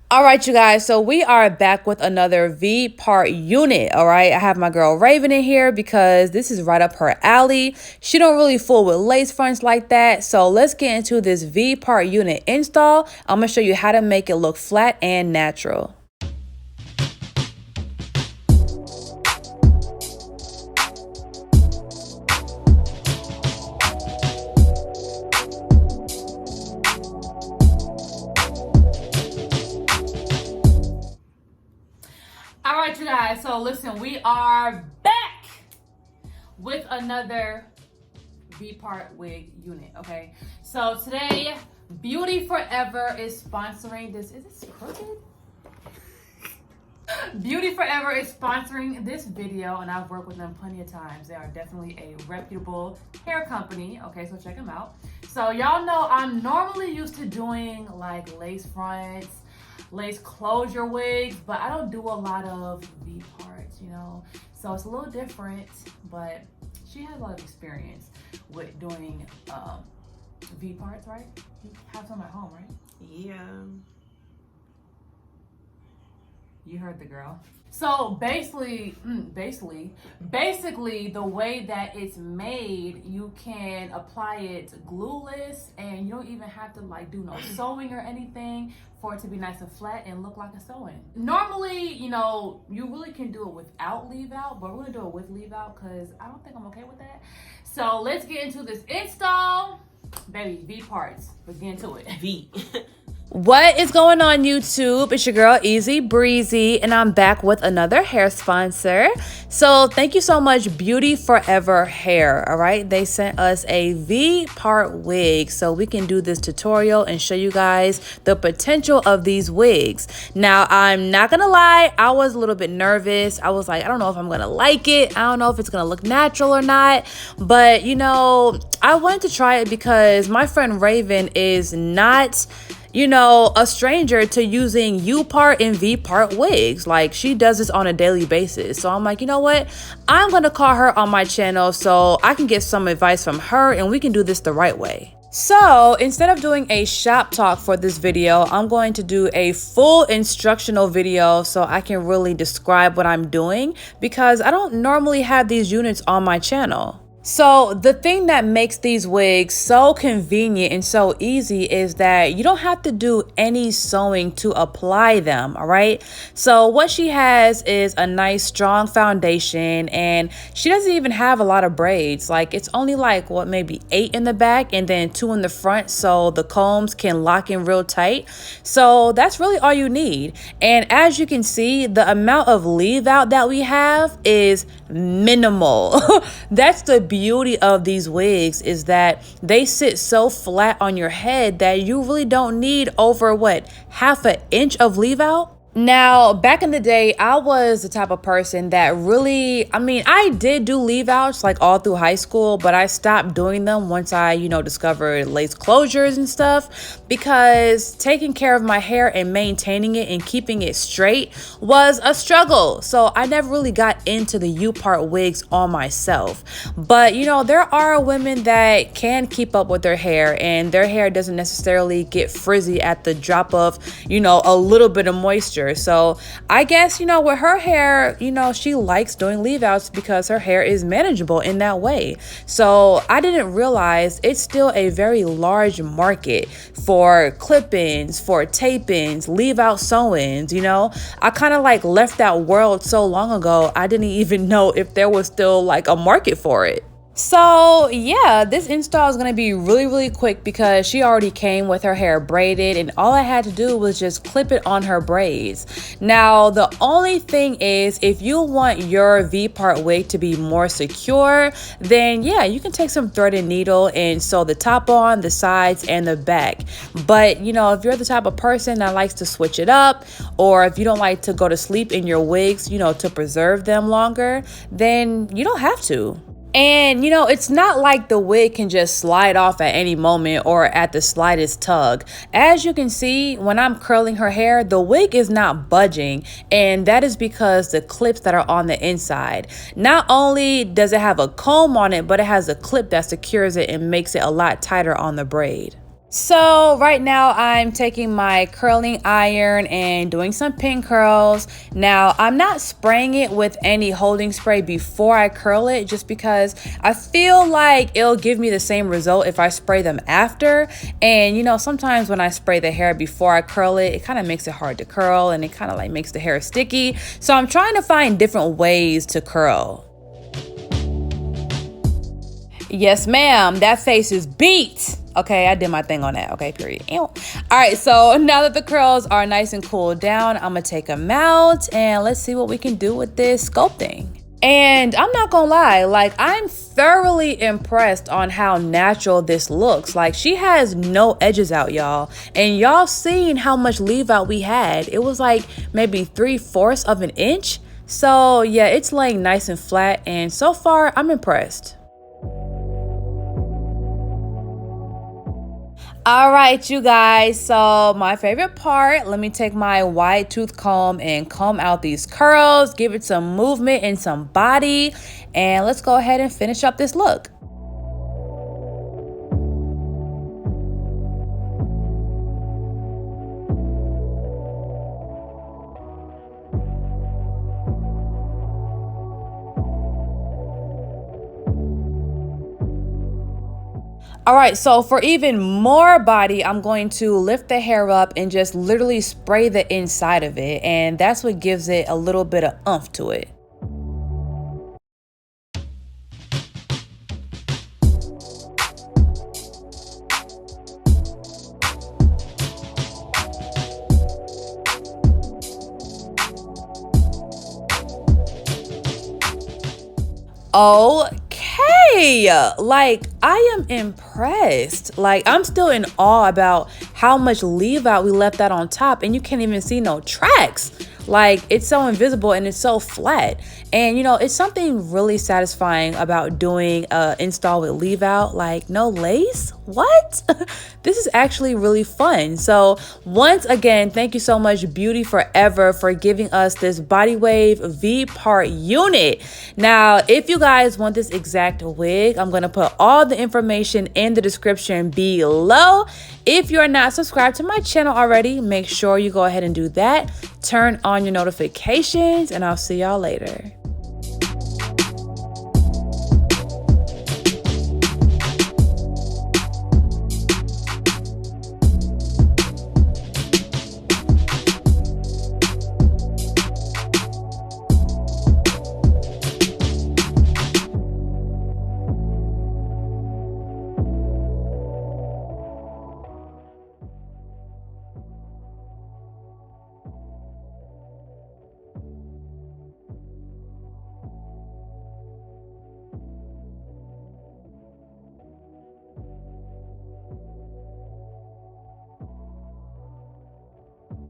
All right, you guys, so we are back with another V-part unit, all right? I have my girl Raven in here because this is right up her alley. She don't really fool with lace fronts like that, so let's get into this V-part unit install. I'm gonna show you how to make it look flat and natural. All right, you guys, so listen, we are back with another V-part wig unit, okay? So today, Beauty Forever is sponsoring this. Is this crooked? Beauty Forever is sponsoring this video, and I've worked with them plenty of times. They are definitely a reputable hair company, okay? So check them out. So y'all know I'm normally used to doing like lace fronts, lace closure wigs, but I don't do a lot of V parts, you know, so it's a little different, but she has a lot of experience with doing V parts, right? You have some at home, right? Yeah. You heard the girl. So basically, the way that it's made, you can apply it glueless, and you don't even have to like do no sewing or anything for it to be nice and flat and look like a sewing. Normally, you know, you really can do it without leave out, but we're gonna do it with leave out because I don't think I'm okay with that. So let's get into this install. Baby, V parts. Let's get into it. V. What is going on, YouTube? It's your girl Easy Breezy, and I'm back with another hair sponsor. So thank you so much, Beauty Forever Hair. All right, they sent us a V-part wig so we can do this tutorial and show you guys the potential of these wigs. Now, I'm not gonna lie, I was a little bit nervous. I was like, I don't know if I'm gonna like it. I don't know if it's gonna look natural or not. But you know, I wanted to try it because my friend Raven is not, you know, a stranger to using U-part and V-part wigs. Like, she does this on a daily basis. So I'm like, you know what? I'm gonna call her on my channel so I can get some advice from her and we can do this the right way. So instead of doing a shop talk for this video, I'm going to do a full instructional video so I can really describe what I'm doing because I don't normally have these units on my channel. So the thing that makes these wigs so convenient and so easy is that you don't have to do any sewing to apply them, all right? So what she has is a nice strong foundation, and she doesn't even have a lot of braids. Like, it's only like, what, maybe 8 in the back and then 2 in the front, so the combs can lock in real tight. So that's really all you need. And as you can see, the amount of leave out that we have is minimal. That's the beauty of these wigs, is that they sit so flat on your head that you really don't need over what, half an inch of leave out. Now, back in the day, I was the type of person that really, I did do leave outs like all through high school, but I stopped doing them once I, you know, discovered lace closures and stuff, because taking care of my hair and maintaining it and keeping it straight was a struggle. So I never really got into the U-part wigs on myself. But, you know, there are women that can keep up with their hair, and their hair doesn't necessarily get frizzy at the drop of, you know, a little bit of moisture. So I guess, you know, with her hair, you know, she likes doing leave outs because her hair is manageable in that way. So I didn't realize it's still a very large market for clip-ins, for tape-ins, leave out sew-ins, you know. I kind of like left that world so long ago, I didn't even know if there was still like a market for it. So yeah, this install is going to be really quick because she already came with her hair braided, and all I had to do was just clip it on her braids. Now, the only thing is, if you want your V-part wig to be more secure, then yeah, you can take some thread and needle and sew the top on, the sides, and the back. But you know, if you're the type of person that likes to switch it up, or if you don't like to go to sleep in your wigs, you know, to preserve them longer, then you don't have to. And, you know, it's not like the wig can just slide off at any moment or at the slightest tug. As you can see, when I'm curling her hair, the wig is not budging. And that is because the clips that are on the inside. Not only does it have a comb on it, but it has a clip that secures it and makes it a lot tighter on the braid. So right now I'm taking my curling iron and doing some pin curls. Now I'm not spraying it with any holding spray before I curl it, just because I feel like it'll give me the same result if I spray them after. And you know, sometimes when I spray the hair before I curl it, it kind of makes it hard to curl and it kind of like makes the hair sticky. So I'm trying to find different ways to curl. Yes, ma'am, that face is beat. Okay, I did my thing on that. Okay, period. Ew. All right, so now that the curls are nice and cooled down, I'm gonna take them out and let's see what we can do with this sculpting. And I'm not gonna lie, like I'm thoroughly impressed on how natural this looks. Like she has no edges out, y'all. And y'all seen how much leave out we had. It was like maybe 3/4 of an inch. So yeah, it's laying nice and flat, and so far I'm impressed. All right, you guys, so my favorite part, let me take my wide tooth comb and comb out these curls, give it some movement and some body, and let's go ahead and finish up this look. All right, so for even more body, I'm going to lift the hair up and just literally spray the inside of it. And that's what gives it a little bit of oomph to it. Okay, like I am impressed. Like I'm still in awe about how much leave out we left out on top, and you can't even see no tracks. Like it's so invisible and it's so flat. And you know, it's something really satisfying about doing a install with leave out, like no lace. What? This is actually really fun. So once again, thank you so much Beauty Forever for giving us this Body Wave V-part unit. Now, if you guys want this exact wig, I'm gonna put all the information in the description below. If you're not subscribed to my channel already, make sure you go ahead and do that. Turn on your notifications, and I'll see y'all later.